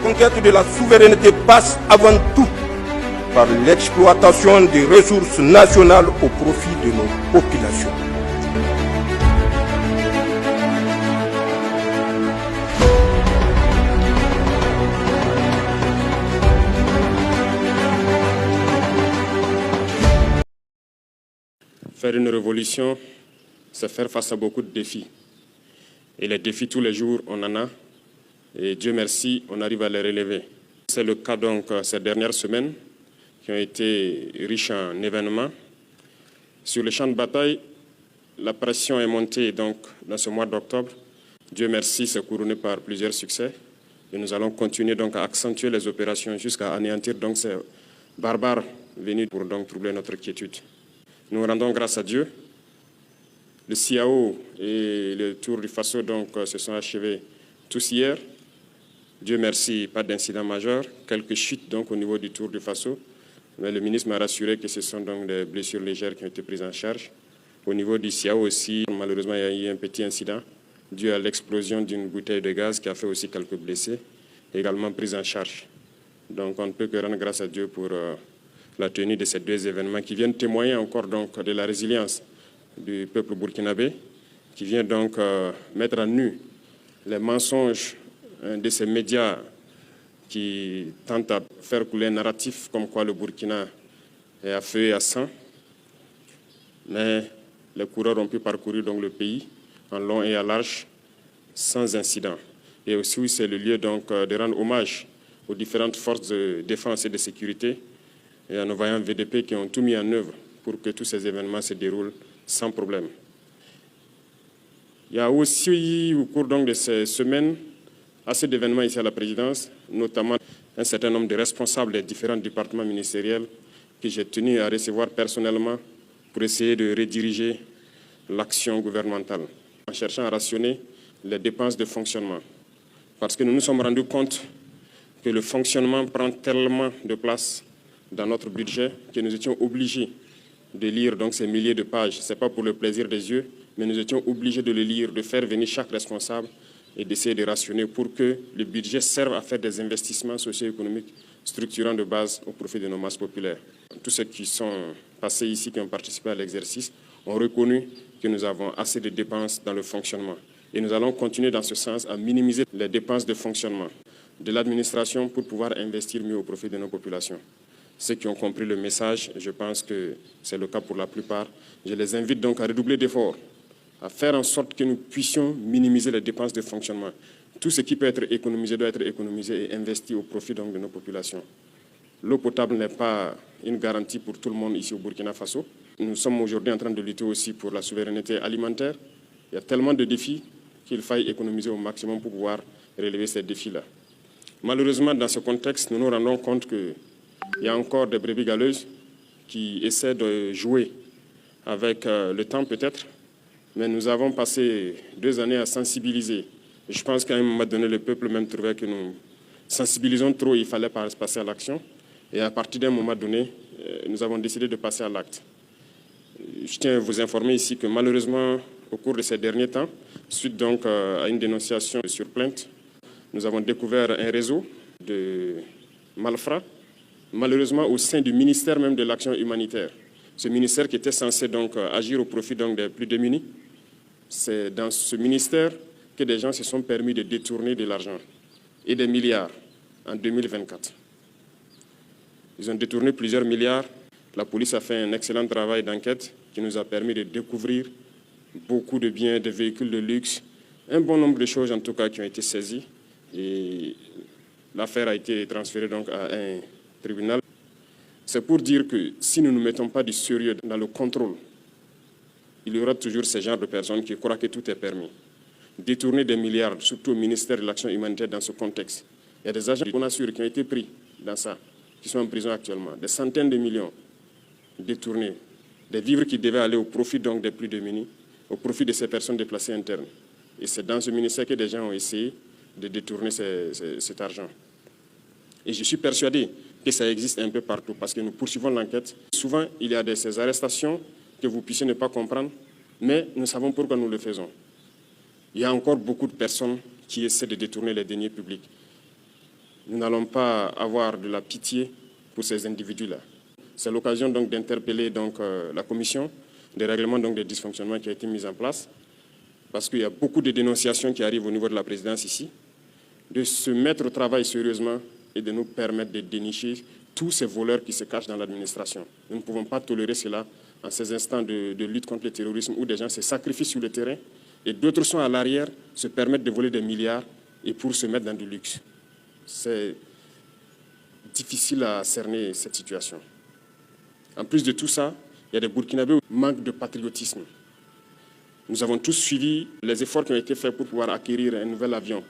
conquête de la souveraineté passe avant tout par l'exploitation des ressources nationales au profit de nos populations. Faire une révolution, c'est faire face à beaucoup de défis. Et les défis, tous les jours, on en a. Et Dieu merci, on arrive à les relever. C'est le cas donc ces dernières semaines qui ont été riches en événements. Sur le champ de bataille, la pression est montée donc dans ce mois d'octobre. Dieu merci, c'est couronné par plusieurs succès. Et nous allons continuer donc à accentuer les opérations jusqu'à anéantir donc ces barbares venus pour donc troubler notre quiétude. Nous rendons grâce à Dieu. Le CIAO et le Tour du Faso donc se sont achevés tous hier. Dieu merci, pas d'incident majeur, quelques chutes donc au niveau du Tour du Faso. Mais le ministre m'a rassuré que ce sont donc des blessures légères qui ont été prises en charge. Au niveau du CIAO aussi, malheureusement, il y a eu un petit incident dû à l'explosion d'une bouteille de gaz qui a fait aussi quelques blessés, également prise en charge. Donc on ne peut que rendre grâce à Dieu pour la tenue de ces deux événements qui viennent témoigner encore donc de la résilience du peuple burkinabé, qui vient donc mettre à nu les mensonges de ces médias qui tentent à faire couler un narratif comme quoi le Burkina est à feu et à sang. Mais les coureurs ont pu parcourir donc le pays en long et à large sans incident. Et aussi, c'est le lieu donc de rendre hommage aux différentes forces de défense et de sécurité et à nos vaillants VDP qui ont tout mis en œuvre pour que tous ces événements se déroulent sans problème. Il y a aussi, au cours donc de ces semaines, assez d'événements ici à la présidence, notamment un certain nombre de responsables des différents départements ministériels que j'ai tenu à recevoir personnellement pour essayer de rediriger l'action gouvernementale, en cherchant à rationner les dépenses de fonctionnement. Parce que nous nous sommes rendus compte que le fonctionnement prend tellement de place dans notre budget que nous étions obligés de lire donc ces milliers de pages. Ce n'est pas pour le plaisir des yeux, mais nous étions obligés de le lire, de faire venir chaque responsable et d'essayer de rationner pour que le budget serve à faire des investissements socio-économiques structurants de base au profit de nos masses populaires. Tous ceux qui sont passés ici, qui ont participé à l'exercice, ont reconnu que nous avons assez de dépenses dans le fonctionnement. Et nous allons continuer dans ce sens à minimiser les dépenses de fonctionnement de l'administration pour pouvoir investir mieux au profit de nos populations. Ceux qui ont compris le message, je pense que c'est le cas pour la plupart, je les invite donc à redoubler d'efforts, à faire en sorte que nous puissions minimiser les dépenses de fonctionnement. Tout ce qui peut être économisé doit être économisé et investi au profit donc de nos populations. L'eau potable n'est pas une garantie pour tout le monde ici au Burkina Faso. Nous sommes aujourd'hui en train de lutter aussi pour la souveraineté alimentaire. Il y a tellement de défis qu'il faille économiser au maximum pour pouvoir relever ces défis-là. Malheureusement, dans ce contexte, nous nous rendons compte qu'il y a encore des brebis galeuses qui essaient de jouer avec le temps peut-être, mais nous avons passé 2 années à sensibiliser. Et je pense qu'à un moment donné, le peuple même trouvait que nous sensibilisons trop et il fallait passer à l'action. Et à partir d'un moment donné, nous avons décidé de passer à l'acte. Je tiens à vous informer ici que malheureusement, au cours de ces derniers temps, suite donc à une dénonciation sur plainte, nous avons découvert un réseau de malfrats, malheureusement au sein du ministère même de l'action humanitaire. Ce ministère qui était censé donc agir au profit donc des plus démunis, c'est dans ce ministère que des gens se sont permis de détourner de l'argent et des milliards en 2024. Ils ont détourné plusieurs milliards. La police a fait un excellent travail d'enquête qui nous a permis de découvrir beaucoup de biens, des véhicules de luxe, un bon nombre de choses en tout cas qui ont été saisies. Et l'affaire a été transférée donc à un tribunal. C'est pour dire que si nous ne mettons pas du sérieux dans le contrôle, il y aura toujours ce genre de personnes qui croient que tout est permis. Détourner des milliards, surtout au ministère de l'Action humanitaire dans ce contexte. Il y a des agents qu'on assure qui ont été pris dans ça, qui sont en prison actuellement. Des centaines de millions détournés. Des vivres qui devaient aller au profit donc des plus démunis, au profit de ces personnes déplacées internes. Et c'est dans ce ministère que des gens ont essayé de détourner cet argent. Et je suis persuadé que ça existe un peu partout parce que nous poursuivons l'enquête. Souvent, il y a ces arrestations que vous puissiez ne pas comprendre, mais nous savons pourquoi nous le faisons. Il y a encore beaucoup de personnes qui essaient de détourner les deniers publics. Nous n'allons pas avoir de la pitié pour ces individus-là. C'est l'occasion donc d'interpeller la commission des règlements des dysfonctionnements qui a été mise en place, parce qu'il y a beaucoup de dénonciations qui arrivent au niveau de la présidence ici, de se mettre au travail sérieusement et de nous permettre de dénicher tous ces voleurs qui se cachent dans l'administration. Nous ne pouvons pas tolérer cela en ces instants de lutte contre le terrorisme où des gens se sacrifient sur le terrain et d'autres sont à l'arrière, se permettent de voler des milliards et pour se mettre dans du luxe. C'est difficile à cerner cette situation. En plus de tout ça, il y a des Burkinabés qui manquent de patriotisme. Nous avons tous suivi les efforts qui ont été faits pour pouvoir acquérir un nouvel avion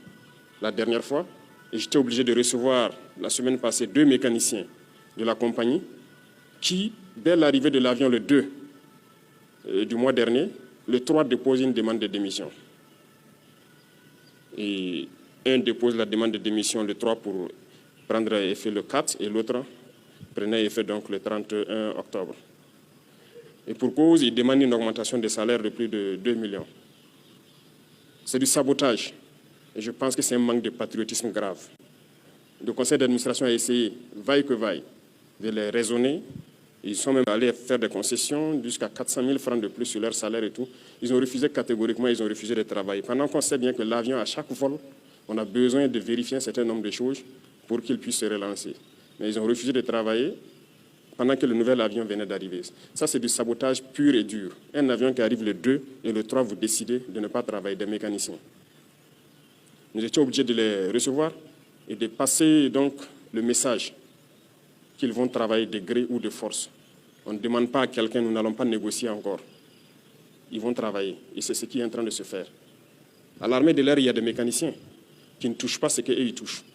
la dernière fois. Et j'étais obligé de recevoir la semaine passée 2 mécaniciens de la compagnie qui, dès l'arrivée de l'avion le 2 du mois dernier, le 3 déposent une demande de démission. Et un dépose la demande de démission le 3 pour prendre effet le 4 et l'autre prenait effet donc le 31 octobre. Et pour cause, il demande une augmentation des salaires de plus de 2 millions. C'est du sabotage. Et je pense que c'est un manque de patriotisme grave. Le conseil d'administration a essayé, vaille que vaille, de les raisonner. Ils sont même allés faire des concessions jusqu'à 400 000 francs de plus sur leur salaire et tout. Ils ont refusé catégoriquement, ils ont refusé de travailler. Pendant qu'on sait bien que l'avion, à chaque vol, on a besoin de vérifier un certain nombre de choses pour qu'il puisse se relancer. Mais ils ont refusé de travailler pendant que le nouvel avion venait d'arriver. Ça, c'est du sabotage pur et dur. Un avion qui arrive le 2 et le 3, vous décidez de ne pas travailler, des mécaniciens. Nous étions obligés de les recevoir et de passer donc le message qu'ils vont travailler de gré ou de force. On ne demande pas à quelqu'un, nous n'allons pas négocier encore. Ils vont travailler et c'est ce qui est en train de se faire. À l'armée de l'air, il y a des mécaniciens qui ne touchent pas ce qu'eux ils touchent,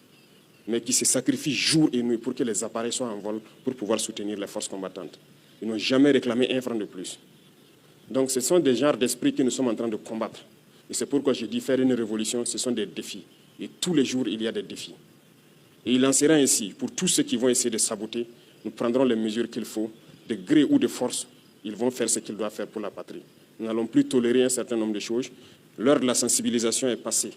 mais qui se sacrifient jour et nuit pour que les appareils soient en vol pour pouvoir soutenir les forces combattantes. Ils n'ont jamais réclamé 1 franc de plus. Donc ce sont des genres d'esprits que nous sommes en train de combattre. Et c'est pourquoi je dis faire une révolution, ce sont des défis. Et tous les jours, il y a des défis. Et il en sera ainsi. Pour tous ceux qui vont essayer de saboter, nous prendrons les mesures qu'il faut, de gré ou de force. Ils vont faire ce qu'ils doivent faire pour la patrie. Nous n'allons plus tolérer un certain nombre de choses. L'heure de la sensibilisation est passée.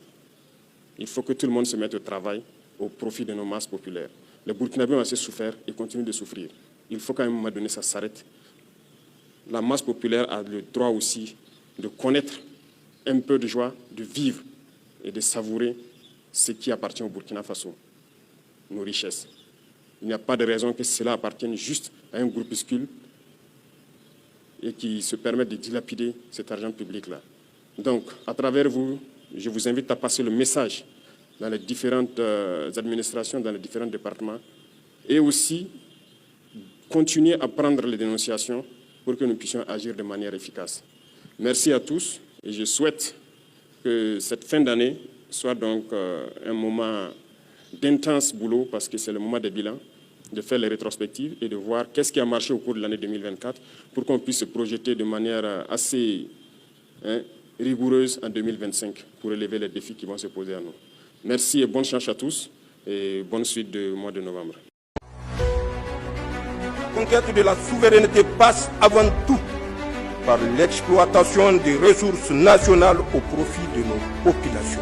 Il faut que tout le monde se mette au travail au profit de nos masses populaires. Les Burkinabés ont assez souffert et continuent de souffrir. Il faut qu'à un moment donné, ça s'arrête. La masse populaire a le droit aussi de connaître un peu de joie, de vivre et de savourer ce qui appartient au Burkina Faso, nos richesses. Il n'y a pas de raison que cela appartienne juste à un groupuscule et qui se permette de dilapider cet argent public-là. Donc, à travers vous, je vous invite à passer le message dans les différentes administrations, dans les différents départements, et aussi continuer à prendre les dénonciations pour que nous puissions agir de manière efficace. Merci à tous. Et je souhaite que cette fin d'année soit donc un moment d'intense boulot, parce que c'est le moment des bilans, de faire les rétrospectives et de voir qu'est-ce qui a marché au cours de l'année 2024 pour qu'on puisse se projeter de manière assez rigoureuse en 2025 pour relever les défis qui vont se poser à nous. Merci et bonne chance à tous et bonne suite du mois de novembre. La conquête de la souveraineté passe avant tout par l'exploitation des ressources nationales au profit de nos populations.